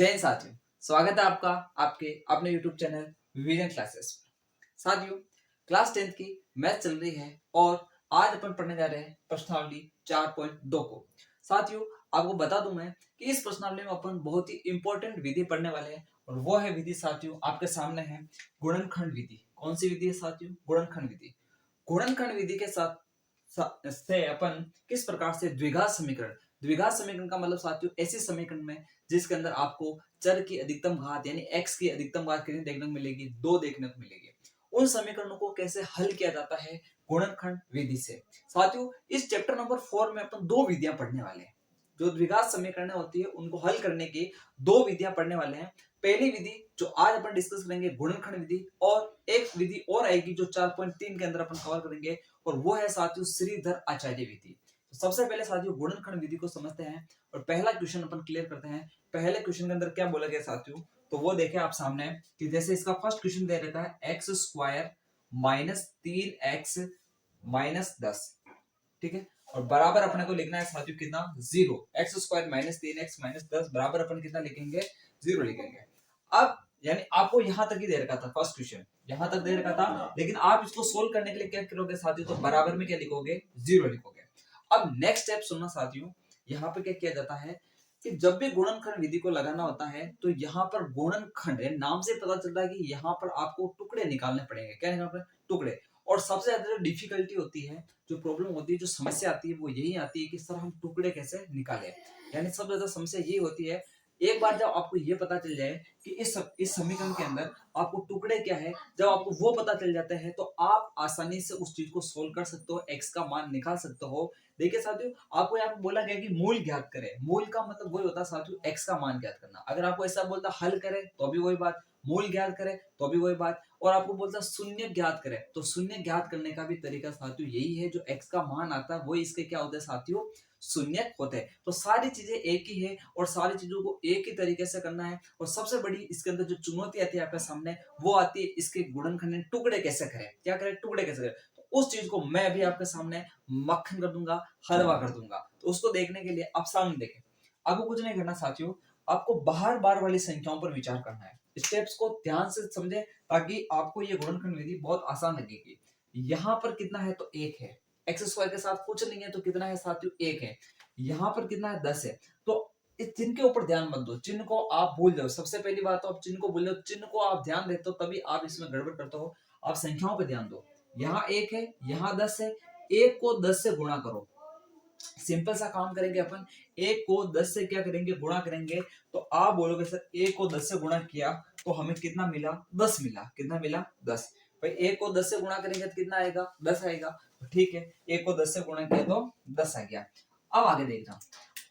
जय हिंद साथियों, स्वागत है आपका आपके अपने YouTube चैनल विजन क्लासेस पर। साथियों, क्लास 10th की मैथ चल रही है और आज अपन पढ़ने जा रहे हैं प्रश्नावली 4.2 को। साथियों, आपको बता दूं मैं कि इस प्रश्नावली में अपन बहुत ही इंपॉर्टेंट विधि पढ़ने वाले हैं और वो है विधि साथियों आपके सामने है गुणनखंड विधि। कौन सी विधि है साथियों? गुणनखंड विधि। गुणनखंड विधि के साथ से अपन किस प्रकार से द्विघात समीकरण का मतलब साथियों ऐसे समीकरण में जिसके अंदर आपको चर की अधिकतम घात यानी x की अधिकतम घात कितनी देखने को मिलेगी? 2 देखने को मिलेगी। उन समीकरणों को कैसे हल किया जाता है गुणनखंड विधि से। साथियों, इस चैप्टर नंबर 4 में अपन दो विधियां पढ़ने वाले हैं। जो द्विघात समीकरण होती है उनको हल करने की दो विधियां पढ़ने वाले हैं। पहली विधि जो आज अपन डिस्कस करेंगे गुणनखंड विधि, और एक विधि और आएगी जो 4.3 के अंदर अपन कवर करेंगे और वो है साथियों श्रीधर आचार्य विधि। तो सबसे पहले साथियों गुणनखंड विधि को समझते हैं और पहला क्वेश्चन अपन क्लियर करते हैं। पहले क्वेश्चन के अंदर क्या बोला गया साथियों, तो वो देखें आप सामने कि जैसे इसका फर्स्ट क्वेश्चन दे रहता है x square minus 3x minus 10, ठीक है, और बराबर अपने को लिखना है साथियों कितना? 0। X square minus 3x minus 10 बराबर अपन कितना लिखेंगे? 0 लिखेंगे। अब यानी आपको यहां तक ही दे रखा था, फर्स्ट क्वेश्चन यहां तक दे रखा था, लेकिन आप इसको सोल्व करने के लिए क्या करोगे साथियों? तो बराबर में क्या लिखोगे? 0 लिखोगे। अब नेक्स्ट स्टेप सुनना साथियों, यहाँ पे क्या किया जाता है कि जब भी गुणनखंड विधि को लगाना होता है तो यहाँ पर गुणनखंड है, नाम से पता चलता है कि यहाँ पर आपको टुकड़े निकालने पड़ेंगे। क्या निकालने पड़ेंगे? टुकड़े। और सबसे ज्यादा जो डिफिकल्टी होती है, जो प्रॉब्लम होती है, जो समस्या आती है वो यही आती है कि सर हम टुकड़े कैसे निकालें। यानी सबसे ज्यादा समस्या यही होती है। एक बार जब आपको ये पता चल जाए कि इस समीकरण के अंदर आपको टुकड़े क्या है, जब आपको वो पता चल जाता है तो आप आसानी से उस चीज को सोल्व कर सकते हो, एक्स का मान निकाल सकते हो। देखिए साथियों, आपको यहाँ पे बोला गया कि मूल ज्ञात करें। मूल का मतलब वही होता है साथियों एक्स का मान ज्ञात करना। अगर आपको ऐसा बोलता हल करें तो भी वही बात, मूल ज्ञात करें तो भी वही बात, और आपको बोलता शून्य ज्ञात करें तो शून्य ज्ञात करने का भी तरीका साथियों यही है। जो एक्स का मान आता है वो इसके क्या होते हैं साथियों? शून्य होते हैं। तो सारी चीजें एक ही है और सारी चीजों को एक ही तरीके से करना है। और सबसे बड़ी इसके अंदर जो चुनौती आती है आपके सामने वो आती है इसके गुणनखंड टुकड़े कैसे करें। क्या करें? टुकड़े कैसे करें। तो उस चीज को मैं अभी आपके सामने मक्खन कर दूंगा, हलवा कर दूंगा। तो उसको देखने के लिए आप सामने देखें। आपको कुछ नहीं करना साथियों, आपको बार बार वाली संख्याओं पर विचार करना है। स्टेप्स को ध्यान से समझे ताकि आपको ये गुणनखंड विधि बहुत आसान लगेगी। यहाँ पर कितना है? तो 1 है। एक्स स्क्वायर के साथ कुछ नहीं है तो कितना है साथियों? 1 है। यहाँ पर कितना है? 10 है। तो इस चिन्ह के ऊपर ध्यान मत दो, चिन्ह को आप भूल जाओ। सबसे पहली बात तो आप चिन्ह को भूल जाओ। चिन्ह को आप ध्यान देते हो तभी आप इसमें गड़बड़ करते हो। आप संख्याओं पे ध्यान दो। यहाँ 1 है, यहाँ 10 है। 1 को 10 से गुणा करो। सिंपल सा काम करेंगे अपन। 1 को 10 से क्या करेंगे? गुणा करेंगे। तो आप बोलोगे सर 1 को 10 से गुणा किया तो हमें कितना मिला? 10 मिला। कितना मिला? 10। भाई 1 को 10 से गुणा करेंगे तो कितना आएगा? 10 आएगा। तो ठीक है, 1 को 10 से गुणा किया तो 10 आ गया। अब आगे देखना।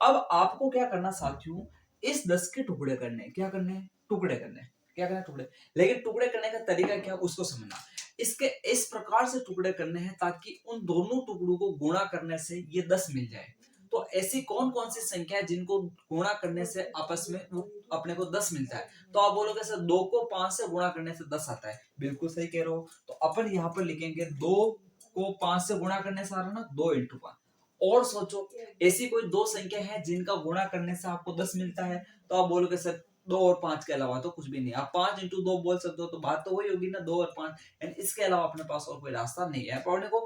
अब आपको क्या करना साथियों? इस 10 के टुकड़े करने। क्या करने? टुकड़े करने। क्या करना? टुकड़े। लेकिन टुकड़े करने का तरीका क्या उसको समझना। इसके इस प्रकार से टुकड़े करने हैं ताकि उन दोनों टुकड़ों को गुणा करने से ये 10 मिल जाए। तो ऐसी कौन कौन सी संख्या है जिनको गुणा करने से आपस में वो अपने को 10 मिलता है? तो आप बोलोगे सर 2 को 5 से गुणा करने से 10 आता है। बिल्कुल सही कह रहे हो। तो अपन यहाँ पर लिखेंगे 2 को 5 से गुणा करने से आ रहा ना, 2 × 5। और सोचो ऐसी कोई दो संख्या है जिनका गुणा करने से आपको 10 मिलता है। तो आप बोलोगे सर 2 और 5 के अलावा तो कुछ भी नहीं। आप 5 × 2 बोल सकते हो तो बात तो वही होगी ना, 2 और 5। यानी इसके अलावा अपने पास और कोई रास्ता नहीं है। पढ़ने को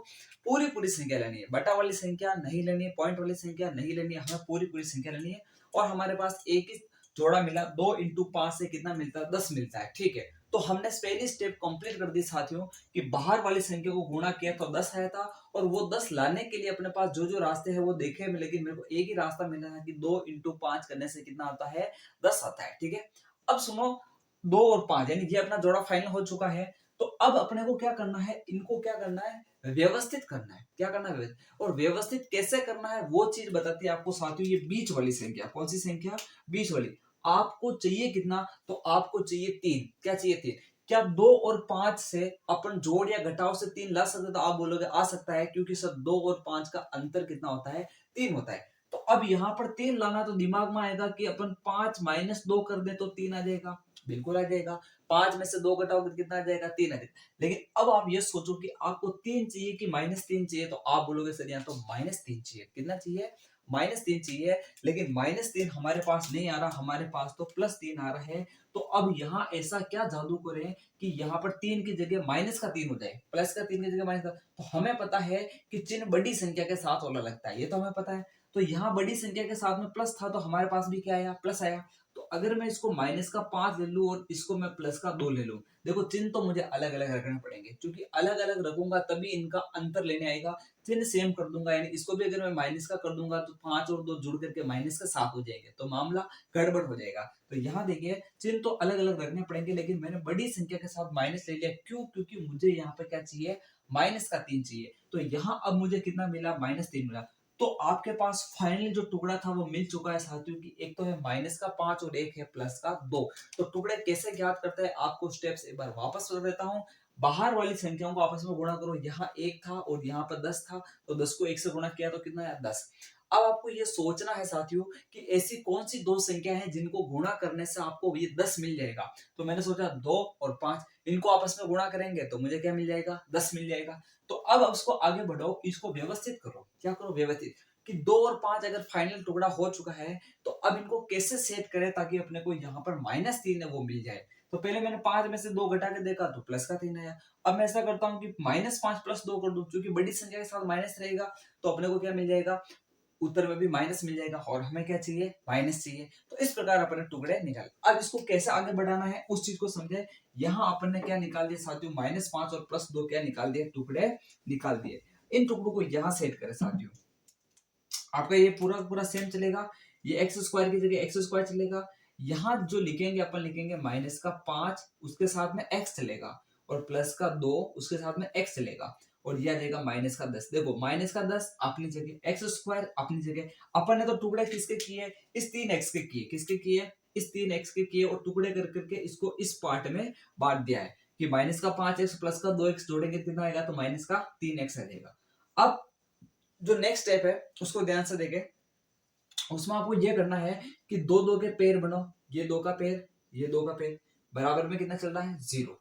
पूरी पूरी संख्या लेनी है, बटा वाली संख्या नहीं लेनी है, पॉइंट वाली संख्या नहीं लेनी है, हमें पूरी पूरी संख्या लेनी है। और हमारे पास एक ही जोड़ा मिला, 2 × 5 से कितना मिलता है? 10 मिलता है। ठीक है, तो हमने पहली स्टेप कंप्लीट कर दी साथियों कि बाहर वाली संख्या को गुणा किया तो 10 आया था, और वो 10 लाने के लिए अपने पास जो जो रास्ते हैं वो देखे, लेकिन मेरे को एक ही रास्ता मिला है कि 2 × 5 करने से कितना आता है? 10 आता है। ठीक है, अब सुनो, 2 और 5 यानी ये अपना जोड़ा फाइनल हो चुका है। तो अब अपने को क्या करना है? इनको क्या करना है? व्यवस्थित करना है। क्या करना है? व्यवस्थित। और व्यवस्थित कैसे करना है वो चीज बताती है आपको साथियों ये बीच वाली संख्या। कौन सी संख्या? बीच वाली। आपको चाहिए कितना? तो आपको चाहिए 3। क्या चाहिए? 3। क्या 2 और 5 से अपन जोड़ या घटाव से 3 ला सकते? तो आप बोलोगे आ सकता है, क्योंकि सर 2 और 5 का अंतर कितना होता है? 3 होता है। तो अब यहाँ पर 3 लाना तो दिमाग में आएगा कि अपन 5 - 2 कर दे तो 3 आ जाएगा। बिल्कुल आ जाएगा। 5 में से 2 घटाओगे तो कितना आ जाएगा? 3 आ जाएगा। लेकिन अब आप ये सोचो कि आपको 3 चाहिए कि -3 चाहिए, तो आप बोलोगे सर यहाँ तो -3 चाहिए। कितना चाहिए? -3 चाहिए। लेकिन -3 हमारे पास नहीं आ रहा, हमारे पास तो +3 आ रहा है। तो अब यहाँ ऐसा क्या जादू करें कि यहाँ पर 3 की जगह -3 हो जाए, प्लस का 3 की जगह माइनस का। तो हमें पता है कि चिन्ह बड़ी संख्या के साथ वाला लगता है, ये तो हमें पता है। तो यहाँ बड़ी संख्या के साथ में प्लस था, तो हमारे पास भी क्या आया? प्लस आया। तो अगर मैं इसको -5 ले लूं और इसको मैं +2 ले लूं, देखो चिन्ह तो मुझे अलग अलग रखने पड़ेंगे, क्योंकि अलग अलग रखूंगा तभी इनका अंतर लेने आएगा। चिन्ह सेम कर दूंगा, यानी इसको भी अगर मैं माइनस का कर दूंगा तो 5 और 2 जुड़ करके -7 हो जाएंगे, तो मामला गड़बड़ हो जाएगा। तो यहाँ देखिए चिन्ह तो अलग अलग रखने पड़ेंगे, लेकिन मैंने बड़ी संख्या के साथ माइनस ले लिया। क्यों? क्योंकि मुझे यहाँ पे क्या चाहिए? -3 चाहिए। तो यहाँ अब मुझे कितना मिला? -3 मिला। तो आपके पास फाइनली जो टुकड़ा था वो मिल चुका है साथियों की। एक तो है -5 और एक है +2। तो टुकड़े कैसे ज्ञात करते हैं, आपको स्टेप्स एक बार वापस बता देता हूँ। बाहर वाली संख्याओं को आपस में गुणा करो। यहाँ 1 था और यहाँ पर 10 था, तो 10 को 1 से गुणा किया तो कितना आया? 10। अब आपको ये सोचना है साथियों कि ऐसी कौन सी दो संख्या है जिनको गुणा करने से आपको ये 10 मिल जाएगा। तो मैंने सोचा 2 और 5 इनको आपस में गुणा करेंगे तो मुझे क्या मिल जाएगा? 10 मिल जाएगा। तो अब उसको आगे बढ़ाओ, इसको व्यवस्थित करो। क्या करो? व्यवस्थित। कि 2 और 5 अगर फाइनल टुकड़ा हो चुका है, तो अब इनको कैसे सेट करें ताकि अपने को यहाँ पर -3 है वो मिल जाए। तो पहले मैंने 5 में से 2 घटा के देखा तो प्लस का 3 आया। अब मैं ऐसा करता हूँ कि -5 + 2 कर दूं, क्योंकि बड़ी संख्या के साथ माइनस रहेगा तो अपने को क्या मिल जाएगा? उत्तर में भी माइनस मिल जाएगा और हमें क्या चाहिए? माइनस चाहिए। तो इस प्रकार अपने टुकड़े निकाल। अब इसको कैसे आगे बढ़ाना है उस चीज को समझे। यहाँ अपन ने क्या निकाल दिया साथियों? -5 और +2 क्या निकाल दिए? टुकड़े निकाल दिए। इन टुकड़ों को यहाँ सेट करें साथियों। आपका ये पूरा पूरा सेम चलेगा। ये एक्स स्क्वायर की जगह एक्स स्क्वायर चलेगा। यहाँ जो लिखेंगे अपन लिखेंगे -5 उसके साथ में एक्स चलेगा, और +2 उसके साथ में एक्स चलेगा, और ये आ जाएगा -10। देखो -10 अपनी जगह, एक्स स्क्वायर अपनी जगह। अपन ने तो टुकड़े किसके किए? इस 3x के किए। किसके किए? इस 3x के किए, और टुकड़े कर करके इसको इस पार्ट में बांट दिया है कि -5x +2x जोड़ेंगे कितना आएगा? तो -3x आ जाएगा। अब जो नेक्स्ट स्टेप है उसको ध्यान से देखें। उसमें आपको ये करना है कि दो दो के पेयर बनाओ। ये 2 का पेयर, ये 2 का पेयर, बराबर में कितना चल रहा है? 0।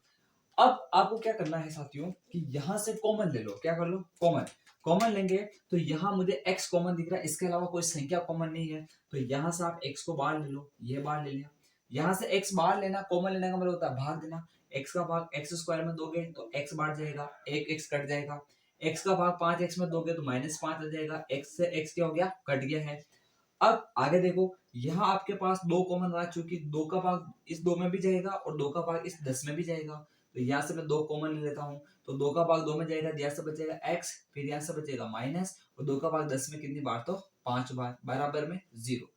अब आपको क्या करना है साथियों कि यहां से कॉमन ले लो। क्या कर लो? कॉमन। कॉमन लेंगे तो यहां मुझे x कॉमन दिख रहा है, इसके अलावा कोई संख्या कॉमन नहीं है। तो यहां से आप x को बाहर ले लो, ये बाहर ले लिया। यहां से x बाहर लेना, कॉमन लेने का मतलब होता है भाग देना। x का भाग x स्क्वायर में दोगे तो x बाहर जाएगा, एक x कट जाएगा। x का भाग 5x में दोगे तो -5 आ जाएगा, x से x क्या हो गया? कट गया है। अब आगे देखो, यहाँ आपके पास 2 कॉमन आ चुकी, 2 का भाग इस 2 में भी जाएगा और 2 का भाग इस 10 में भी जाएगा। तो यहाँ से मैं 2 कॉमन ले लेता हूँ, तो 2 का भाग 2 में जाएगा, यहाँ से बचेगा x, फिर यहाँ से बचेगा माइनस, और 2 का भाग 10 में कितनी बार? तो 5 बार, बराबर में 0।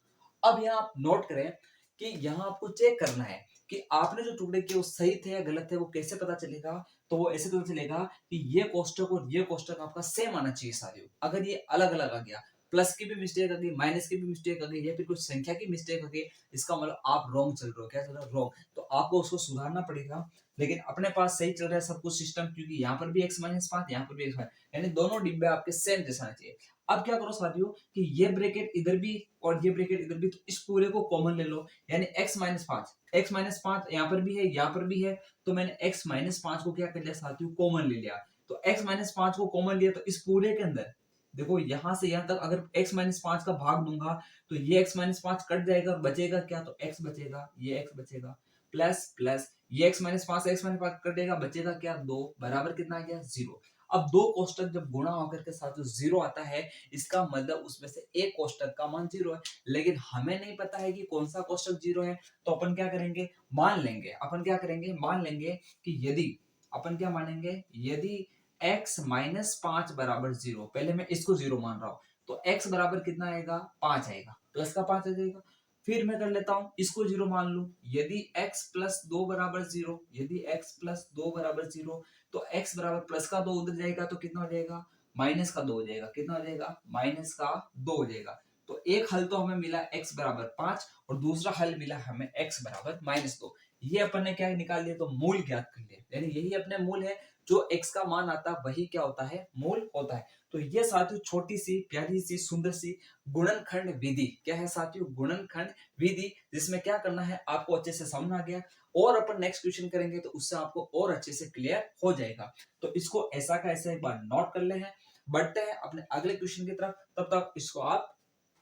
अब यहाँ आप नोट करें कि यहाँ आपको चेक करना है कि आपने जो टुकड़े किए वो सही थे या गलत थे। वो कैसे पता चलेगा? तो वो ऐसे पता चलेगा कि ये कोष्टक और ये कोष्टक आपका सेम आना चाहिए साथियों। अगर ये अलग अलग आ गया, प्लस की भी मिस्टेक आ गई, माइनस की भी मिस्टेक आ गई, या फिर कुछ संख्या की मिस्टेक आ गई, इसका मतलब आप रॉन्ग चल रहे हो। क्या चल रहा है? रॉन्ग। तो आपको उसको सुधारना पड़ेगा। लेकिन अपने पास सही चल रहा है सब कुछ सिस्टम, क्योंकि यहाँ पर भी x-5, यहाँ पर भी x-, यानी दोनों डिब्बे आपके सेम जैसा आना चाहिए। अब क्या करो साथियों कि ये ब्रैकेट इधर भी और ये ब्रैकेट इधर भी, तो इस पूरे को कॉमन ले लो। यानी x-5 यहाँ पर भी है, यहाँ पर भी है, तो मैंने x-5 को क्या कर लिया साथियों? कॉमन ले लिया। तो x-5 को कॉमन लिया, तो इस पूरे के अंदर देखो यहां से यहां तक अगर x-5 का भाग दूंगा तो ये x-5 कट जाएगा और बचेगा क्या? तो x बचेगा, ये x बचेगा, प्लस प्लस ये x-5 से x-5 कटेगा, बचेगा क्या? 2, बराबर कितना आ गया? 0। अब दो कोष्टक जब गुणा होकर के साथ जो 0 आता है, इसका मतलब उसमें से एक कोष्टक का मान 0 है। लेकिन हमें नहीं पता है कि कौन सा कोष्टक 0 है, तो अपन क्या करेंगे? मान लेंगे। अपन क्या करेंगे? मान लेंगे कि यदि, अपन क्या मानेंगे? यदि x-5 बराबर 0, पहले मैं इसको 0 मान रहा हूं, तो x बराबर कितना आएगा? 5 आएगा, प्लस का 5 आ जाएगा। फिर मैं कर लेता हूं इसको 0 मान लू। यदि x प्लस 2 बराबर 0, यदि x प्लस 2 बराबर 0, तो x बराबर प्लस का 2 उधर जाएगा तो कितना हो जाएगा? माइनस का 2 हो जाएगा। कितना हो जाएगा? माइनस का 2 हो जाएगा। तो एक हल तो हमें मिला x बराबर 5, और दूसरा हल मिला हमें x बराबर -2। ये अपन ने क्या निकाल लिया? तो मूल ज्ञात कर लिया, यानी यही अपने मूल है। जो x का मान आता है वही क्या होता है, मूल होता है। तो ये साथियों छोटी सी प्यारी सी सुंदर सी गुणनखंड विधि क्या है साथियों, गुणनखंड विधि, जिसमें क्या करना है आपको अच्छे से समझ आ गया, और अपन नेक्स्ट क्वेश्चन करेंगे तो उससे आपको और अच्छे से क्लियर हो जाएगा। तो इसको ऐसा का ऐसा एक बार नोट कर ले हैं। बढ़ते हैं अपने अगले क्वेश्चन की तरफ, तब तक इसको आप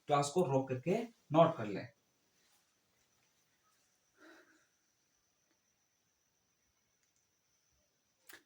क्लास को रोक करके नोट कर लें।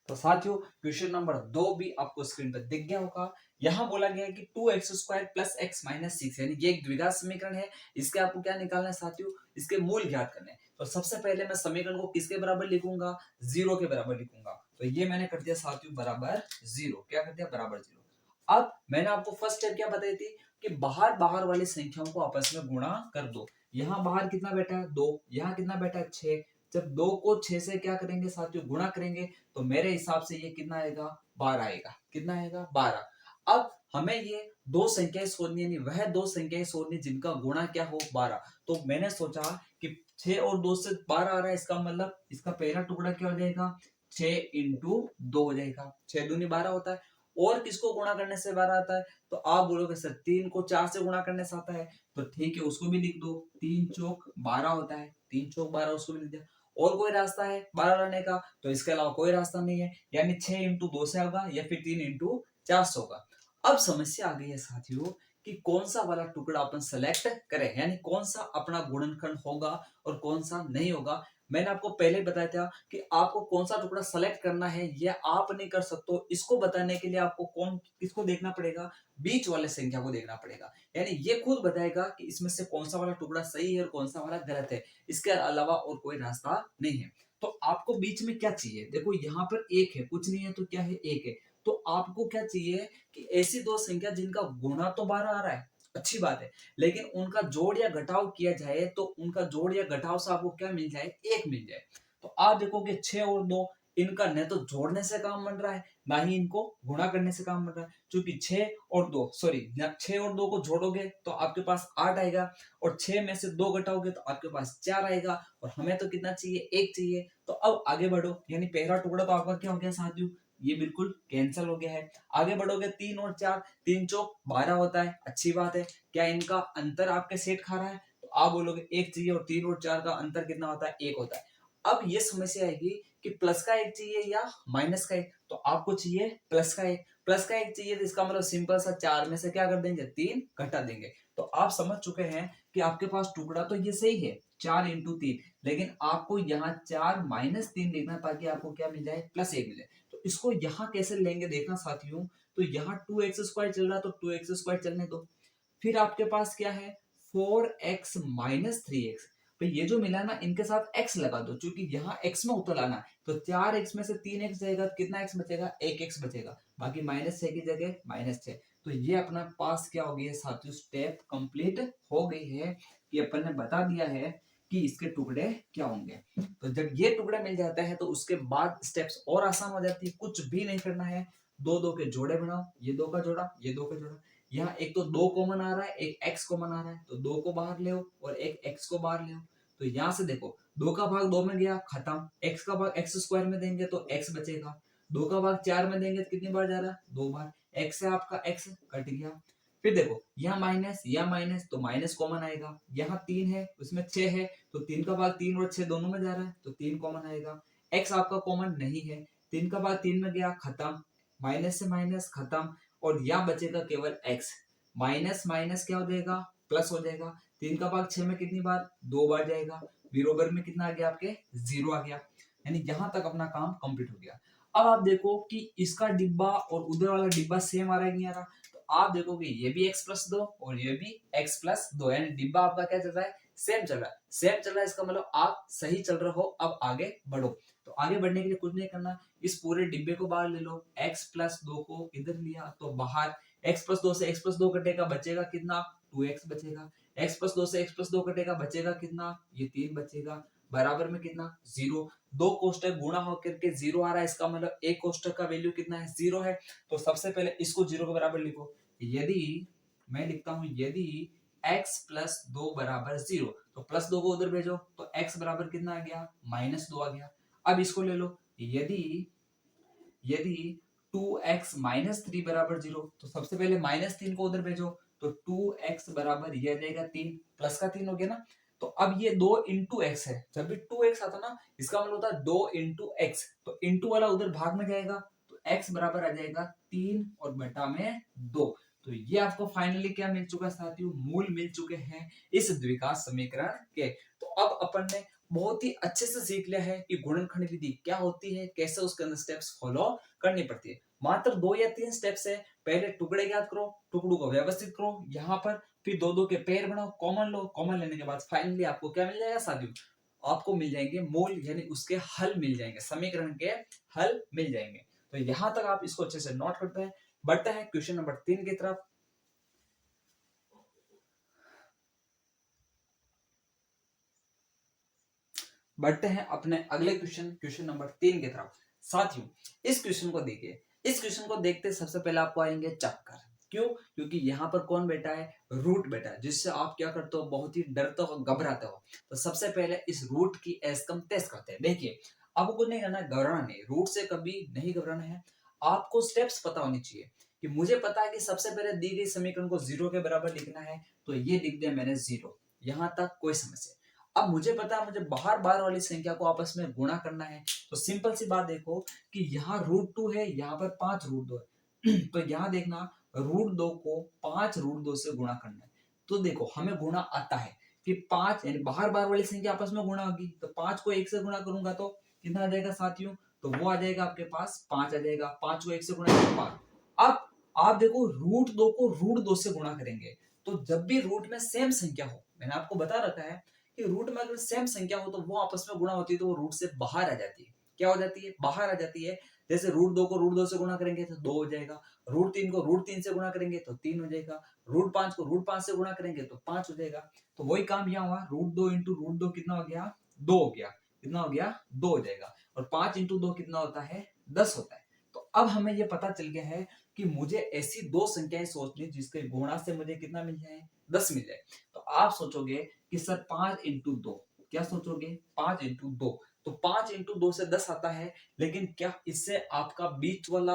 तो साथियों क्वेश्चन नंबर 2 भी आपको स्क्रीन पर दिख गया होगा। यहां बोला गया है कि 2x² प्लस x माइनस 6, यानी ये एक द्विघात समीकरण है। इसके आपको क्या निकालना है साथियों, इसके मूल ज्ञात करने हैं। तो सबसे पहले मैं समीकरण को किसके बराबर लिखूंगा, 0 के बराबर लिखूंगा। तो ये मैंने कर दिया साथियों बराबर 0। क्या कर दिया, बराबर 0। अब मैंने आपको फर्स्ट स्टेप क्या बताई थी कि बाहर बाहर वाली संख्याओं को आपस में गुणा कर दो। यहाँ बाहर कितना बैठा है, 2, यहाँ कितना बैठा है, 6। जब 2 को 6 से क्या करेंगे साथियों, गुणा करेंगे, तो मेरे हिसाब से ये कितना आएगा, 12 आएगा। कितना आएगा, 12। अब हमें ये दो संख्याएं सोचनी, यानी वह दो संख्याएं सोचनी जिनका गुणा क्या हो, 12। तो मैंने सोचा कि 6 और 2 से 12 आ रहा है, इसका मतलब इसका पहला टुकड़ा क्या हो जाएगा, 6 इंटू 2 हो जाएगा। 6 दूनी 12 होता है। और किसको गुणा करने से 12 आता है, तो आप बोलोगे सर 3 को 4 से गुणा करने से आता है। तो ठीक है, उसको भी लिख दो, 3 चौक 12 होता है, 3 चौक 12, उसको भी लिख दिया। और कोई रास्ता है 12 लाने का, तो इसके अलावा कोई रास्ता नहीं है, यानी 6 इंटू 2 से होगा या फिर 3 इंटू 4 से होगा। अब समस्या आ गई है साथियों कि कौन सा वाला टुकड़ा अपन सेलेक्ट करें, यानी कौन सा अपना गुणनखंड होगा और कौन सा नहीं होगा। मैंने आपको पहले बताया था कि आपको कौन सा टुकड़ा सेलेक्ट करना है ये आप नहीं कर सकते हो। इसको बताने के लिए आपको किसको देखना पड़ेगा, बीच वाले संख्या को देखना पड़ेगा। यानी ये खुद बताएगा कि इसमें से कौन सा वाला टुकड़ा सही है और कौन सा वाला गलत है। इसके अलावा और कोई रास्ता नहीं है। तो आपको बीच में क्या चाहिए, देखो यहाँ पर एक है, कुछ नहीं है तो क्या है, एक है। तो आपको क्या चाहिए कि ऐसी दो संख्या जिनका गुणा तो 12 आ रहा है, अच्छी बात है, लेकिन उनका जोड़ या घटाव किया जाए तो उनका जोड़ या घटाव से आपको क्या मिल जाए, एक मिल जाए। तो आप देखोगे 6 और 2, इनका न तो जोड़ने से काम बन रहा है ना ही इनको गुणा करने से काम बन रहा है। क्योंकि 6 और 2 सॉरी 6 और 2 को जोड़ोगे तो आपके पास 8 आएगा, और 6 में से 2 घटाओगे तो आपके पास 4 आएगा, और हमें तो कितना चाहिए, 1 चाहिए। तो अब आगे बढ़ो, यानी पहला टुकड़ा तो आपका क्या हो गया साथियों, ये बिल्कुल कैंसिल हो गया है। आगे बढ़ोगे 3 और 4, 3 चौक 12 होता है, अच्छी बात है। क्या इनका अंतर आपके सेट खा रहा है, तो आप बोलोगे 1 चाहिए, और 3 और 4 का अंतर कितना होता है, 1 होता है। अब ये समस्या आएगी कि प्लस का 1 चाहिए या माइनस का 1, तो आपको चाहिए प्लस का 1। प्लस का 1 चाहिए तो इसका मतलब सिंपल सा 4 में से क्या कर देंगे, 3 घटा देंगे। तो आप समझ चुके हैं कि आपके पास टुकड़ा तो ये सही है 4 इंटू 3, लेकिन आपको यहाँ 4 माइनस 3 लिखना ताकि आपको क्या मिल जाए, प्लस 1 मिल जाए। तो इसको यहाँ कैसे लेंगे देखना साथियों, तो यहाँ 2x² चल रहा है तो 2x² चलने दो। फिर आपके पास क्या है, 4x माइनस 3x। तो ये जो मिला ना, इनके साथ x लगा दो, क्योंकि यहाँ x में उतर लाना है। तो 4x में से 3x जाएगा, कितना x बचेगा, 1x बचेगा। बाकी -6 की जगह -6। तो ये अपना पास क्या हो गया साथियों, स्टेप कंप्लीट हो गई है कि अपन ने बता दिया है कि इसके टुकड़े क्या होंगे। तो जब ये टुकड़े मिल जाते हैं तो उसके बाद स्टेप्स और आसान हो जाती है। कुछ भी नहीं करना है, दो दो के जोड़े बनाओ, ये 2 का जोड़ा, ये 2 का जोड़ा। यहाँ एक तो 2 कॉमन आ रहा है, एक x कॉमन आ रहा है, तो 2 को बाहर ले और एक x को बाहर ले। तो यहाँ से देखो 2 का भाग 2 में गया, खत्म। x का भाग x² में देंगे तो x बचेगा। 2 का भाग 4 में देंगे तो कितनी बार जा रहा है, 2 बार। x है आपका x कट गया। फिर देखो यहाँ माइनस, यहाँ माइनस, तो माइनस कॉमन आएगा। यहाँ 3 है, उसमें 6 है, तो 3 का भाग 3 और 6 दोनों में जा रहा है, तो 3 कॉमन आएगा। x आपका कॉमन नहीं है, 3 का भाग 3 में गया, खत्म। माइनस से माइनस खत्म, और यहाँ बचेगा केवल x। माइनस माइनस क्या हो जाएगा, प्लस हो जाएगा। 3 का भाग 6 में कितनी बार, 2 बार जाएगा। बराबर में कितना आ गया आपके, 0 आ गया। यानी यहाँ तक अपना काम कंप्लीट हो गया। अब आप देखो कि इसका डिब्बा और उधर वाला डिब्बा सेम आ रहा है कि नहीं आ रहा। तो आप देखोगे ये भी x+2 और ये भी x+2, यानी डिब्बा आपका क्या चल रहा है, सेम चल रहा है। सेम चल रहा है, इसका मतलब आप सही चल रहे हो। अब आगे बढ़ो। तो आगे बढ़ने के लिए कुछ नहीं करना, इस पूरे डिब्बे को बाहर ले लो। x+2 को इधर लिया तो बाहर, x+2 से x+2 कटेगा, बचेगा कितना, 2x बचेगा। x+2 से x+2 कटेगा, बचेगा कितना, ये 3 बचेगा। बराबर में कितना, 0। 2 कोष्टक गुणा होकर के 0 आ रहा है, इसका मतलब एक कोष्टक का वैल्यू कितना है, 0 है। तो सबसे पहले इसको 0 के बराबर लिखो। यदि मैं लिखता हूं, यदि x+2 बराबर 0, तो +2 को उधर भेजो, तो x बराबर कितना आ गया, -2 आ गया। अब इसको ले लो, यदि यदि 2x माइनस 3 बराबर 0, तो सबसे पहले -3 को उधर भेजो, तो 2x बराबर ये आ जाएगा 3, प्लस का 3 हो गया ना। तो अब ये 2 इंटू एक्स है, जब भी 2x आता ना इसका मतलब होता है 2 इंटू एक्स, तो इंटू वाला उधर भाग में जाएगा, तो x बराबर आ जाएगा 3 और बटा में 2। तो ये आपको फाइनली क्या मिल चुका है साथियों, मूल मिल चुके हैं इस द्विघात समीकरण के। तो अब अपन ने बहुत ही अच्छे से सीख लिया है कि गुणनखंड विधि क्या होती है, कैसे उसके अंदर स्टेप्स फॉलो करनी पड़ती है। मात्र 2 या 3 स्टेप्स है, पहले टुकड़े याद करो, टुकड़ों को व्यवस्थित करो यहाँ पर, फिर दो दो के पेयर बनाओ, कॉमन लो, कॉमन लेने के बाद फाइनली आपको क्या मिल जाएगा साथियों, आपको मिल जाएंगे मूल, यानी उसके हल मिल जाएंगे, समीकरण के हल मिल जाएंगे। तो यहां तक आप इसको अच्छे से नोट करते हैं। बढ़ते हैं क्वेश्चन नंबर 3 की तरफ। बढ़ते हैं अपने अगले क्वेश्चन नंबर 3 की तरफ। साथियों इस क्वेश्चन को देखिए, इस क्वेश्चन को देखते सबसे पहले आपको आएंगे चक्कर। क्यों? क्योंकि यहाँ पर कौन बैठा है, रूट बैठा है, जिससे आप क्या करते हो, बहुत ही डरते हो, घबराते हो। तो सबसे पहले इस रूट की एस्कम टेस्ट करते हैं। देखिए आपको कुछ नहीं करना, घबराना नहीं, रूट से कभी नहीं घबराना है। आपको स्टेप्स पता होनी चाहिए कि मुझे पता है कि सबसे पहले दी गई समीकरण को 0 के बराबर लिखना है, तो ये लिख दिया मैंने 0, यहां तक कोई समस्या। अब मुझे पता है मुझे बाहर बार वाली संख्या को आपस में गुणा करना है, तो सिंपल सी बात देखो कि यहाँ √2 है, यहाँ पर 5 √2 है तो यहाँ देखना √2 को 5 √2 से गुणा करना है। तो देखो हमें गुणा आता है कि 5 यानी बाहर बार वाली संख्या आपस में गुणा होगी, तो 5 को 1 से गुणा करूंगा तो कितना आ जाएगा साथियों, तो वो आ जाएगा आपके पास 5 आ जाएगा, 5 को 1 से गुणा करेंगे 5। अब आप देखो √2 को √2 से गुणा करेंगे, तो जब भी रूट में सेम संख्या हो, मैंने आपको बता रखा है कि रूट में अगर सेम संख्या हो तो वो आपस में गुणा होती है, तो वो रूट से बाहर आ जाती है। क्या हो जाती है, बाहर आ जाती है। जैसे √2 को √2 से गुणा करेंगे तो 2 हो जाएगा, √3 को √3 से गुणा करेंगे तो 3 हो जाएगा, √5 को √5 से गुणा करेंगे तो 5 हो जाएगा। तो वही काम यहाँ हुआ, √2 इंटू √2 कितना हो गया, 2 हो गया, कितना हो गया, 2 हो जाएगा, और 5 इंटू 2 कितना होता है, 10 होता है। तो अब हमें ये पता चल गया है कि मुझे ऐसी दो संख्याएं सोचनी जिसके गुणा से मुझे कितना मिल जाए, 10 मिल जाए। तो आप सोचोगे कि सर 5 इंटू 2, क्या सोचोगे, 5 इंटू 2, तो 5 इंटू 2 से 10 आता है, लेकिन क्या इससे आपका बीच वाला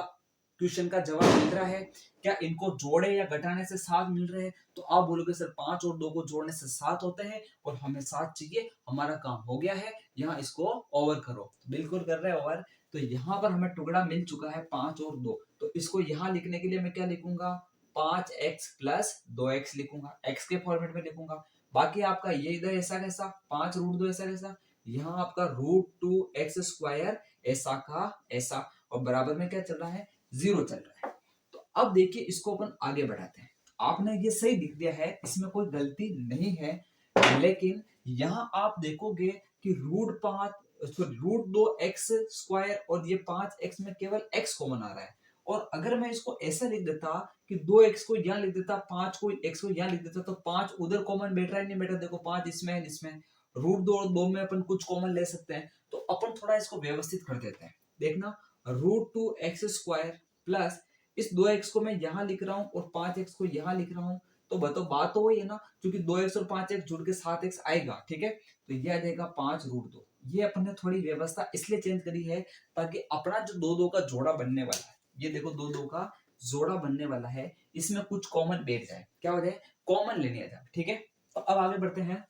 क्वेश्चन का जवाब मिल रहा है, क्या इनको जोड़े या घटाने से 7 मिल रहे हैं? तो आप बोलोगे सर 5 और 2 को जोड़ने से 7 होते हैं और हमें 7 चाहिए, हमारा काम हो गया है, यहाँ इसको ओवर करो। बिल्कुल कर रहे हैं ओवर। तो यहाँ पर हमें टुकड़ा मिल चुका है 5 और 2, तो इसको यहाँ लिखने के लिए मैं क्या लिखूंगा, 5x प्लस 2x लिखूंगा, x के फॉर्मेट में लिखूंगा। बाकी आपका ये इधर ऐसा कैसा, 5 √2 ऐसा कैसा, यहाँ आपका √2x² ऐसा का ऐसा, और बराबर में क्या चल रहा है, 0 चल रहा है। तो अब देखिए इसको अपन आगे बढ़ाते हैं। आपने ये सही लिख दिया है, इसमें कोई गलती नहीं है, लेकिन यहाँ आप देखोगे कि √2x² और ये 5x में केवल x कॉमन आ रहा है। और अगर मैं इसको ऐसा लिख देता कि 2x को यहाँ लिख देता, 5 को x को यहाँ लिख देता, तो 5 उधर कॉमन बैठ रहा है, नहीं बैठा, देखो 5 इसमें है, इसमें √2 और 2 में अपन कुछ कॉमन ले सकते हैं। तो अपन थोड़ा इसको व्यवस्थित कर देते हैं। देखना √2x² प्लस इस 2x को मैं यहाँ लिख रहा हूँ और 5x को यहाँ लिख रहा हूँ, तो बताओ बात तो वही है ना, क्योंकि 2x और 5x जुड़ के 7x आएगा, ठीक है। तो ये आ जाएगा 5 √2। ये अपन ने थोड़ी व्यवस्था इसलिए चेंज करी है ताकि अपना जो 2 का जोड़ा बनने वाला है, ये देखो 2 का जोड़ा बनने वाला है, इसमें कुछ कॉमन बैठ जाए, क्या हो जाए, कॉमन लेने आ जाए, ठीक है। तो अब आगे बढ़ते हैं।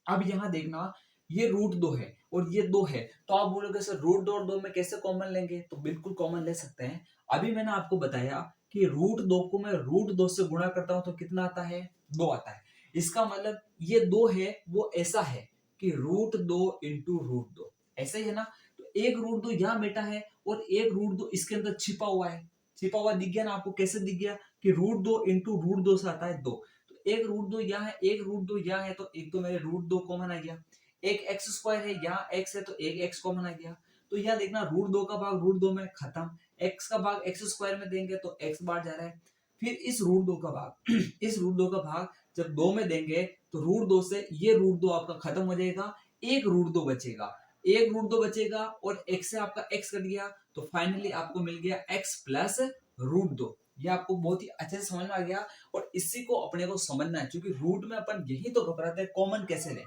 अब यहाँ देखना ये √2 है और ये 2 है, तो आप बोलोगे सर √2 और 2 में कैसे कॉमन लेंगे, तो बिल्कुल कॉमन ले सकते हैं। अभी मैंने आपको बताया कि √2 को मैं √2 से गुणा करता हूं तो कितना आता है, 2 आता है। इसका मतलब ये 2 है वो ऐसा है कि √2 इंटू √2 ऐसा ही है ना। तो एक √2 यहाँ बैठा है और एक √2 इसके अंदर छिपा हुआ है, छिपा हुआ दिख गया ना आपको, कैसे दिख गया कि √2 इंटू √2 से आता है 2। एक √2 यहाँ है, एक √2 यहाँ है, तो एक तो मेरे √2 कॉमन आ गया। एक x² है, यहाँ x है तो एक x कॉमन आ गया। तो यहाँ देखना √2 का भाग √2 में खत्म, x का भाग x² में देंगे तो x बाहर जा रहा है। फिर इस √2 का भाग इस √2 का भाग जब 2 में देंगे तो √2 से ये √2 आपका खत्म हो जाएगा, एक √2 बचेगा, एक √2 बचेगा और x से आपका x कट गया, तो फाइनली आपको मिल गया x प्लस √2। ये आपको बहुत ही अच्छे से समझ में आ गया। और इसी को अपने को समझना है, क्योंकि रूट में अपन यही तो घबराते हैं कॉमन कैसे लें।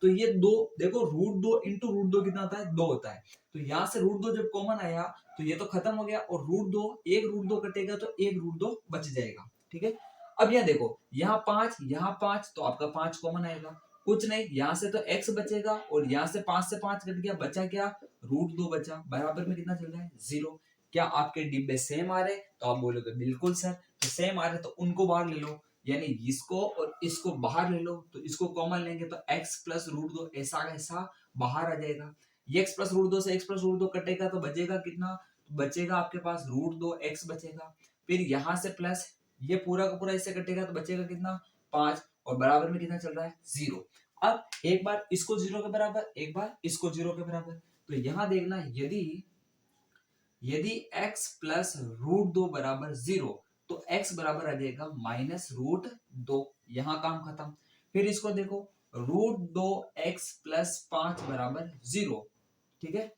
तो ये दो देखो, √2 इंटू √2 कितना होता है, 2 होता है। तो यहाँ से √2 जब कॉमन आया तो ये तो खत्म हो गया, और √2 एक √2 कटेगा तो एक √2 बच जाएगा। ठीक है, अब यहाँ देखो, यहाँ 5 यहाँ 5, तो आपका 5 कॉमन आएगा, कुछ नहीं, यहाँ से तो x बचेगा, और यहाँ से 5 से 5 कट गया, बचा क्या, √2 बचा, बराबर में कितना चल रहा है, 0। क्या आपके डिब्बे सेम आ रहे, तो आप बोलोगे बिल्कुल सर। तो सेम आ रहे तो उनको बाहर ले लो, यानी इसको और इसको बाहर ले लो, तो इसको कॉमन लेंगे तो x प्लस √2 ऐसा ऐसा बाहर आ जाएगा। ये x प्लस √2 से x प्लस √2 कटेगा तो बचेगा कितना, तो बचेगा आपके पास √2x बचेगा। फिर यहाँ से प्लस, ये पूरा का पूरा इससे कटेगा तो बचेगा कितना, 5, और बराबर में कितना चल रहा है, 0। अब एक बार इसको 0 के बराबर, एक बार इसको 0 के बराबर, तो यहाँ देखना, यदि x प्लस √2 बराबर 0, तो x बराबर आ जाएगा -√2, यहाँ काम खत्म। फिर इसको देखो, √2x प्लस 5 बराबर 0, ठीक है,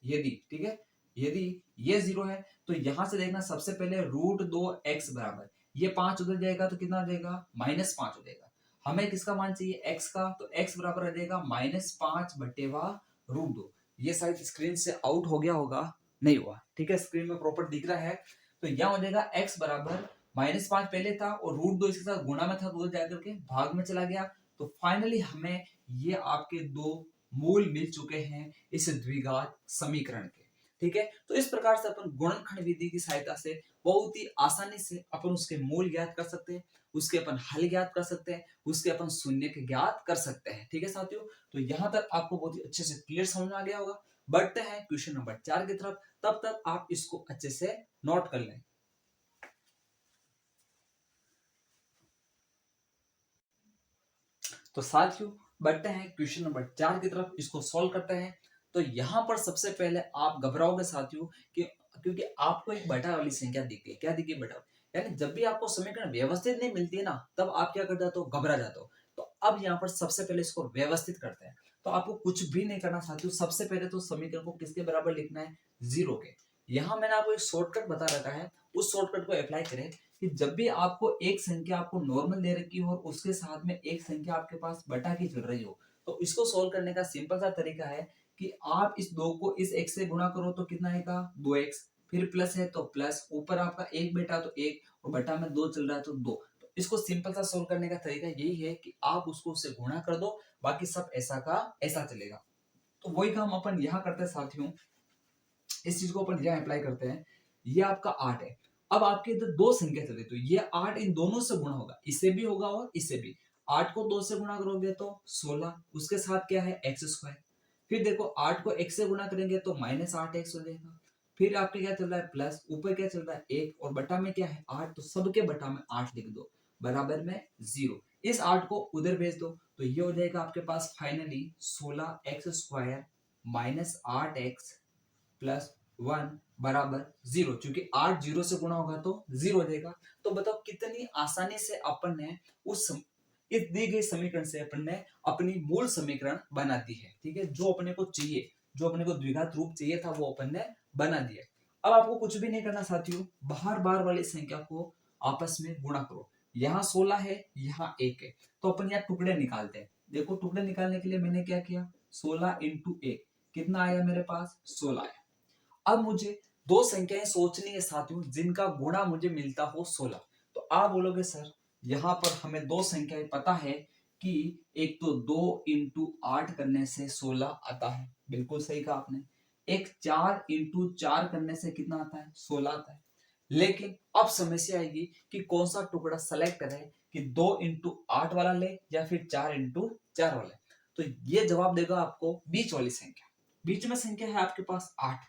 यदि ये 0 है, तो यहां से देखना, सबसे पहले √2x बराबर, ये 5 उधर जाएगा तो कितना आ जाएगा, -5 हो जाएगा। हमें किसका मान चाहिए, x का, तो x बराबर आ जाएगा -5/√2। ये शायद स्क्रीन से आउट हो गया होगा, नहीं हुआ, ठीक है, स्क्रीन में प्रॉपर दिख रहा है। तो यहाँ हो जाएगा x बराबर -5 पहले था, और √2 इसके साथ गुणा में था, तो उधर जाकर के भाग में चला गया। तो फाइनली हमें ये आपके दो मूल मिल चुके हैं इस द्विघात समीकरण के। ठीक है, तो इस प्रकार से अपन गुणनखंड विधि की सहायता से बहुत ही आसानी से अपन उसके मूल ज्ञात कर सकते हैं, उसके अपन हल ज्ञात कर सकते हैं, उसके अपन शून्य के ज्ञात कर सकते हैं। ठीक है साथियों, तो यहाँ तक आपको बहुत ही अच्छे से क्लियर समझ में आ गया होगा। बढ़ते हैं क्वेश्चन नंबर 4 की तरफ, तब तक आप इसको अच्छे से नोट कर लें। तो साथियों, बढ़ते हैं क्वेश्चन नंबर 4 की तरफ, इसको सॉल्व करते हैं। तो यहाँ पर सबसे पहले आप घबराओगे साथियों, कि क्योंकि आपको एक बटा वाली संख्या दिखती है, क्या दिखी, बटा, यानी जब भी आपको समीकरण व्यवस्थित नहीं मिलती है ना, तब आप क्या कर जाते हो, घबरा जाते हो। तो अब यहाँ पर सबसे पहले इसको व्यवस्थित करते हैं। तो आपको कुछ भी नहीं करना साथियों, सबसे पहले तो समीकरण को किसके बराबर लिखना है, 0 के। यहाँ मैंने आपको एक शॉर्टकट बता रखा है, उस शॉर्टकट को अप्लाई करें कि जब भी आपको एक संख्या आपको नॉर्मल दे रखी हो और उसके साथ में एक संख्या आपके पास बटा की चल रही हो, तो इसको सोल्व करने का सिंपल सा तरीका है कि आप इस 2 को इस x से गुणा करो तो कितना आएगा, 2x, फिर प्लस है तो प्लस, ऊपर आपका 1 बेटा तो 1, और बटा में 2 चल रहा है तो 2। तो इसको सिंपल सा सोल्व करने का तरीका यही है कि आप उसको उससे गुणा कर दो, बाकी सब ऐसा का ऐसा चलेगा। तो वही काम अपन यहाँ करते हैं साथियों, इस चीज को अपन यहाँ अप्लाई करते हैं। ये आपका 8 है, अब आपके इधर दो संख्या चल रही, तो ये 8 इन दोनों से गुणा होगा, इससे भी होगा और इससे भी। 8 को 2 से गुणा करोगे तो 16, उसके साथ क्या है, x²। फिर देखो 8 को x से गुणा करेंगे तो -8x हो जाएगा। फिर आपके क्या चल रहा है, प्लस, ऊपर क्या चल रहा है, 1, और बटा में क्या है, 8, तो सबके बटा में 8 लिख दो, बराबर में 0। इस 8 को उधर भेज दो, तो ये हो जाएगा आपके पास फाइनली 16x² -8x प्लस 1 बराबर 0, क्योंकि 8 0 से गुणा होगा तो 0 हो जाएगा। तो बताओ कितनी आसानी से अपन ने इस दी गई समीकरण से अपन ने अपनी मूल समीकरण बना दी है। ठीक है, जो अपने को चाहिए, जो अपने को द्विघात रूप चाहिए था, वो अपन ने बना दिया। अब आपको कुछ भी नहीं करना साथियों, बाहर बार वाली संख्या को आपस में गुणा करो। यहाँ 16 है, यहाँ 1 है, तो अपन यहाँ टुकड़े निकालते हैं। देखो टुकड़े निकालने के लिए मैंने क्या किया, 16 इंटू 1 कितना आया मेरे पास, 16 आया। अब मुझे दो संख्याएं सोचनी है साथियों जिनका गुणा मुझे मिलता हो 16। तो आप बोलोगे सर यहाँ पर हमें दो संख्याएं पता है कि एक तो 2 इंटू 8 करने से 16 आता है, बिल्कुल सही कहा आपने। एक 4 इंटू 4 करने से कितना आता है, 16 आता है। लेकिन अब समस्या आएगी कि कौन सा टुकड़ा सेलेक्ट करें, कि 2 इंटू 8 वाला ले या फिर 4 इंटू 4 वाला। तो ये जवाब देगा आपको बीच वाली संख्या। बीच में संख्या है आपके पास 8।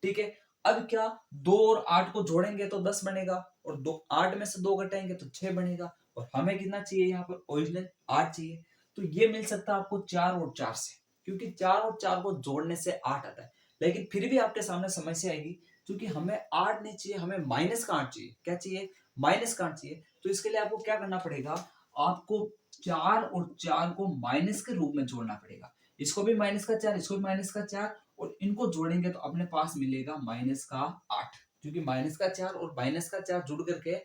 ठीक है, अब क्या, 2 और 8 को जोड़ेंगे तो 10 बनेगा, और 8 में से 2 घटाएंगे तो 6 बनेगा, और हमें कितना चाहिए, यहाँ पर ओरिजिनल 8 चाहिए। तो ये मिल सकता है आपको 4 और 4 से, क्योंकि 4 और 4 को जोड़ने से 8 आता है। लेकिन फिर भी आपके सामने समस्या आएगी, क्योंकि हमें 8 नहीं चाहिए, हमें माइनस का 8 चाहिए। क्या चाहिए, माइनस का 8 चाहिए। तो इसके लिए आपको क्या करना पड़ेगा, आपको 4 और 4 को माइनस के रूप में जोड़ना पड़ेगा। इसको भी माइनस का 4, इसको भी माइनस का 4, और इनको जोड़ेंगे तो अपने पास मिलेगा माइनस का 8, क्योंकि माइनस का 4 और माइनस का 4 जुड़ करके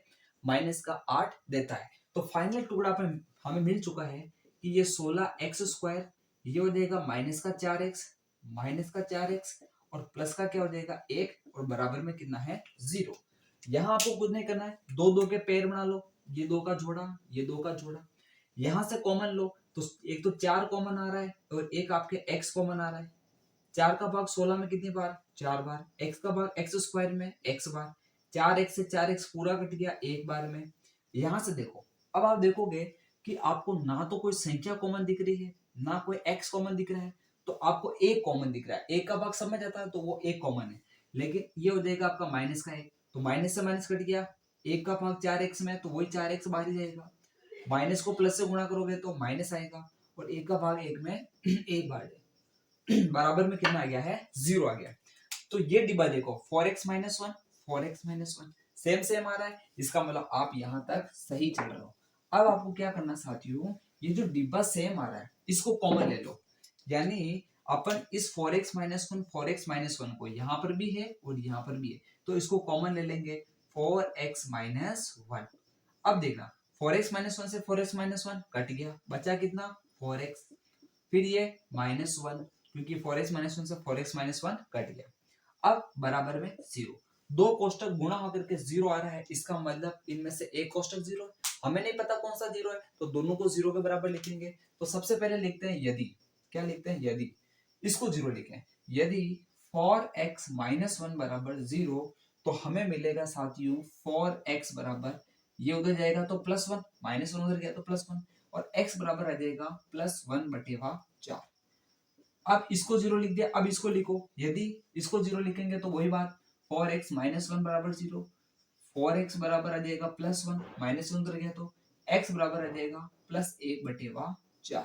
माइनस का 8 देता है। तो फाइनल टुकड़ा पे हमें मिल चुका है कि ये 16x² ये हो जाएगा माइनस का 4x, माइनस का 4x, और प्लस का क्या हो जाएगा 1, और बराबर में कितना है 0। यहाँ आपको कुछ नहीं करना है, दो दो के पेयर बना लो, ये दो का जोड़ा, ये दो का जोड़ा, यहाँ से कॉमन लो तो एक तो 4 कॉमन आ रहा है और एक आपके x कॉमन आ रहा है। 4 का भाग 16 में कितनी बार, 4 बार। x का भाग x स्क्वायर में x बार। 4x से 4x पूरा कट गया एक बार में। यहाँ से देखो, अब आप देखोगे कि आपको ना तो कोई संख्या कॉमन दिख रही है, ना कोई x कॉमन दिख रहा है, तो आपको एक कॉमन दिख रहा है। एक का भाग समझ आता है तो वो एक कॉमन है, लेकिन ये हो जाएगा आपका माइनस का एक, तो माइनस से माइनस कट गया। एक का भाग 4x में तो वही 4x बाहर ही जाएगा। माइनस को प्लस से गुणा करोगे तो माइनस आएगा, और एक का भाग एक में एक बार बराबर में कितना आ गया है 0 आ गया। तो ये डिब्बा देखो 4x minus one, 4x minus one same same आ रहा है, इसका मतलब आप यहां तक सही चल रहे हो। अब आपको क्या करना साथियों, ये जो डिब्बा सेम आ रहा है इसको कॉमन ले लो, यानी अपन इस 4x minus one, 4x minus one को यहाँ पर भी है और यहाँ पर भी है, तो इसको कॉमन ले लेंगे 4x माइनस वन। अब देखना 4x माइनस वन से 4x माइनस वन कट गया, बचा कितना 4x, फिर ये माइनस वन, क्योंकि 4x माइनस वन से 4x माइनस वन कट गया। अब बराबर में 0, दो कोष्टक गुणा होकर के 0 आ रहा है, इसका मतलब इनमें से एक कोष्टक 0 है। हमें नहीं पता कौन सा 0 है, तो दोनों को 0 के बराबर लिखेंगे। तो सबसे पहले लिखते हैं यदि, क्या लिखते हैं यदि, इसको 0 लिखें। यदि 4x माइनस वन बराबर 0, तो हमें मिलेगा साथियों 4x बराबर, ये उधर जाएगा तो प्लस वन, माइनस वन उधर गया तो प्लस वन, और x बराबर आ जाएगा प्लस वन बटेवा 4। अब इसको 0 लिख दिया, अब इसको लिखो, यदि इसको 0 लिखेंगे तो वही बात 4x माइनस वन बराबर 0, 4x बराबर आ जाएगा प्लस वन, माइनस वन उधर गया तो x बराबर आ जाएगा प्लस एक बटेवा 4।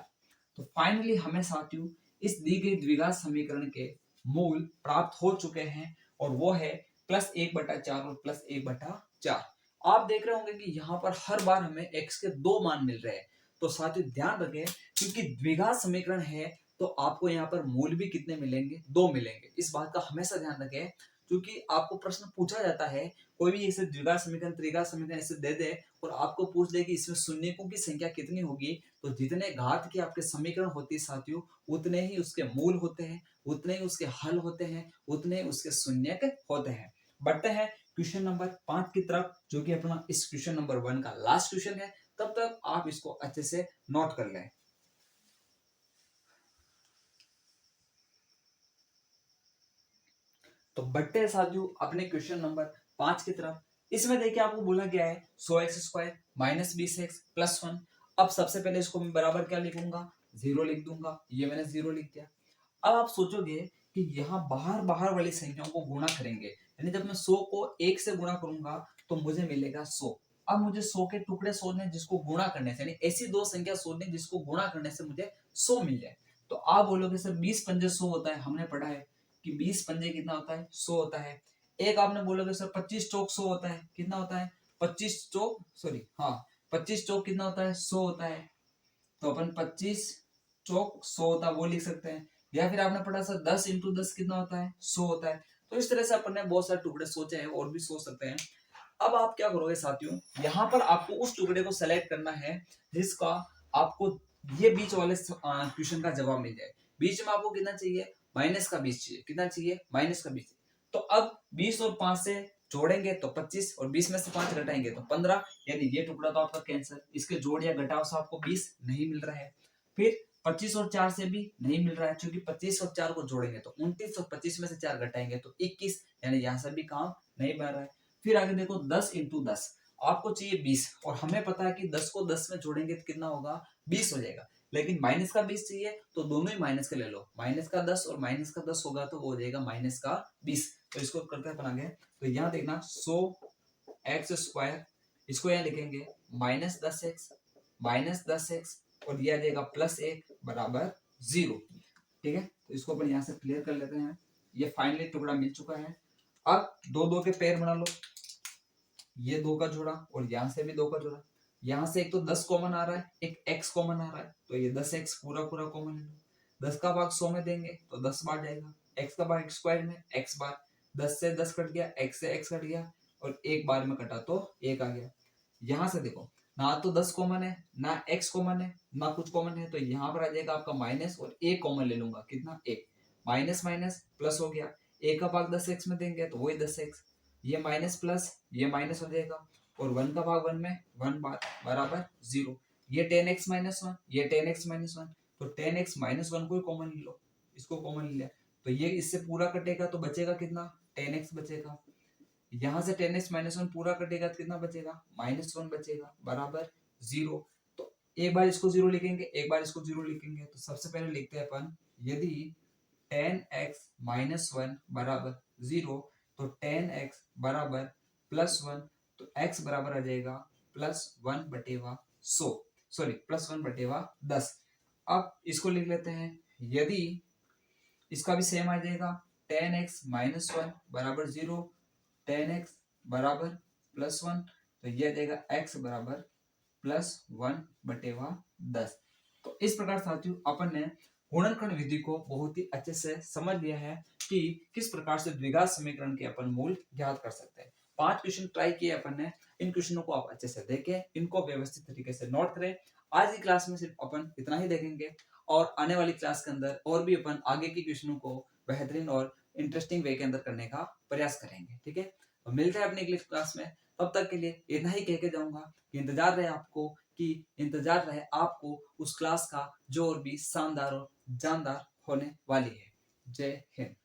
तो फाइनली हमें साथियों इस दी गई द्विघात समीकरण के मूल प्राप्त हो चुके हैं, और वो है प्लस एक बटा चार और प्लस एक बटा चार। आप देख रहे होंगे कि यहाँ पर हर बार हमें x के दो मान मिल रहे हैं। तो साथियों ध्यान रखें, क्योंकि द्विघात समीकरण है तो आपको यहाँ पर मूल भी कितने मिलेंगे, दो मिलेंगे। इस बात का हमेशा ध्यान रखें, क्योंकि आपको प्रश्न पूछा जाता है, कोई भी इसे द्विघात समीकरण, त्रिघात समीकरण ऐसे दे दे और आपको पूछ दे कि इसमें शून्यकों की संख्या कितनी होगी, तो जितने घात के आपके समीकरण होती है साथियों, उतने ही उसके मूल होते हैं, उतने ही उसके हल होते हैं, उतने ही उसके शून्यक होते हैं। बढ़ते हैं क्वेश्चन नंबर 5 की तरफ, जो कि अपना इस क्वेश्चन नंबर 1 का लास्ट क्वेश्चन है। तब तक आप इसको अच्छे से नोट कर लें। तो बढ़ते हैं साथियों अपने क्वेश्चन नंबर 5 की तरफ। इसमें देखिए आपको बोला गया है 100x square minus 20x plus 1। अब सबसे पहले इसको मैं बराबर क्या लिखूंगा, 0 लिख दूंगा। ये मैंने 0 लिख दिया। अब आप सोचोगे कि यहाँ बाहर बाहर वाली संख्याओं को गुणा करेंगे, यानी जब मैं 100 को 1 से गुणा करूंगा तो मुझे मिलेगा 100। अब मुझे 100 के टुकड़े सोचने जिसको गुणा करने से, यानी ऐसी दो संख्या सोचने जिसको गुणा करने से मुझे 100 मिल जाए। तो आप बोलोगे सर 20 पंजे 100 होता है, हमने पढ़ा है कि 20 पंजे कितना होता है 100 होता है। एक आपने बोलोगे सर 25 चौक 100 होता है, कितना होता है 25 चौक, सॉरी हाँ 25 चौक कितना होता है 100 होता है। तो अपन 25 चौक 100 होता है वो लिख सकते हैं। या फिर आपने पढ़ा सर 10 इंटू 10 कितना होता है 100 होता है। तो इस तरह से अपन ने बहुत सारे टुकड़े सोचे हैं और भी सोच सकते हैं। अब आप क्या करोगे साथियों, यहाँ पर आपको उस टुकड़े को सेलेक्ट करना है जिसका आपको ये बीच वाले क्वेश्चन का जवाब मिल जाए। बीच में आपको कितना चाहिए, माइनस का 20 चाहिए। कितना चाहिए, माइनस का 20। तो अब 20 और 5 से जोड़ेंगे तो 25, और 20 में से 5 घटाएंगे तो 15, यानी ये टुकड़ा तो आपका कैंसिल। इसके जोड़ या घटाव से आपको 20 नहीं मिल रहा है। फिर 25 और 4 से भी नहीं मिल रहा है, क्योंकि 25 और 4 को जोड़ेंगे तो 29, और 25 में से 4 घटाएंगे तो 21, यानी यहाँ से भी काम नहीं बन रहा है। फिर आगे देखो 10 इंटू 10, आपको चाहिए 20, और हमें पता है कि 10 को 10 में जोड़ेंगे तो कितना होगा 20 हो जाएगा। लेकिन माइनस का 20 चाहिए तो दोनों ही माइनस के ले लो, माइनस का 10 और माइनस का 10 होगा तो वो हो जाएगा माइनस का 20। तो इसको करते हैं अपन आगे। तो यहाँ देखना 100x स्क्वायर, इसको यहाँ लिखेंगे माइनस 10x, माइनस 10x, और ये आ जाएगा प्लस 1 बराबर 0। ठीक है, तो इसको अपन यहाँ से क्लियर कर लेते हैं। ये फाइनली टुकड़ा मिल चुका है। अब दो दो के पेयर बना लो, ये दो का जोड़ा और यहाँ से भी दो का जोड़ा। यहाँ से एक तो 10 कॉमन आ रहा है, एक x कॉमन आ रहा है, तो ये 10x पूरा पूरा कॉमन है। 10 का भाग 100 में देंगे तो 10 बार जाएगा। x का भाग स्क्वायर में x बार, 10 से 10 कट गया, x से x कट गया, और एक बार में कटा तो 1 आ गया। यहाँ से देखो ना तो 10 कॉमन है, ना x कॉमन है, ना कुछ कॉमन है, तो यहाँ पर आ जाएगा आपका माइनस और a कॉमन ले लूंगा, कितना 1, माइनस माइनस प्लस हो गया, a का भाग 10x में देंगे तो वही 10x, ये माइनस प्लस ये माइनस हो जाएगा, और 1 का भाग 1 में 1 बराबर 0, ये 10x माइनस 1, ये 10x माइनस 1, तो 10x माइनस 1 को कॉमन ले लो, इसको कॉमन ले लिया, तो ये इससे पूरा कटेगा तो बचेगा कितना, 10x बचेगा, यहाँ से 10x माइनस 1 पूरा कटेगा तो कितना बचेगा, माइनस 1 बचेगा बराबर 0। तो एक बार इसको 0 लिखेंगे, एक बार इसको 0 लिखेंगे, तो सबसे पहले लिखते हैं अपन, यदि 10x माइनस 1 बराबर 0 तो 10x बराबर प्लस 1, तो x बराबर आ जाएगा प्लस 1 बटेवा 100, सॉरी प्लस 1 बटेवा 10। अब इसको लिख लेते हैं, यदि इसका भी सेम आ जाएगा, 10x माइनस 1 बराबर 0, 10x बराबर प्लस 1, तो ये आ जाएगा x बराबर प्लस 1 बटेवा 10। तो इस प्रकार साथियों अपन ने गुणनखंड विधि को बहुत ही अच्छे से समझ लिया है कि किस प्रकार से द्विघात समीकरण के अपन मूल ज्ञात कर सकते हैं। 5 क्वेश्चन ट्राई किए अपन ने, इन क्वेश्चनों को आप अच्छे से देखें, इनको व्यवस्थित तरीके से नोट करें। आज की क्लास में सिर्फ अपन इतना ही देखेंगे, और आने वाली क्लास के अंदर और भी अपन आगे की क्वेश्चनों को बेहतरीन और इंटरेस्टिंग वे के अंदर करने का प्रयास करेंगे। ठीक है, तो मिलते हैं अपनी अगली क्लास में, तब तक के लिए इतना ही कह के जाऊंगा कि इंतजार रहे आपको उस क्लास का जो और भी शानदार और जानदार होने वाली है। जय हिंद।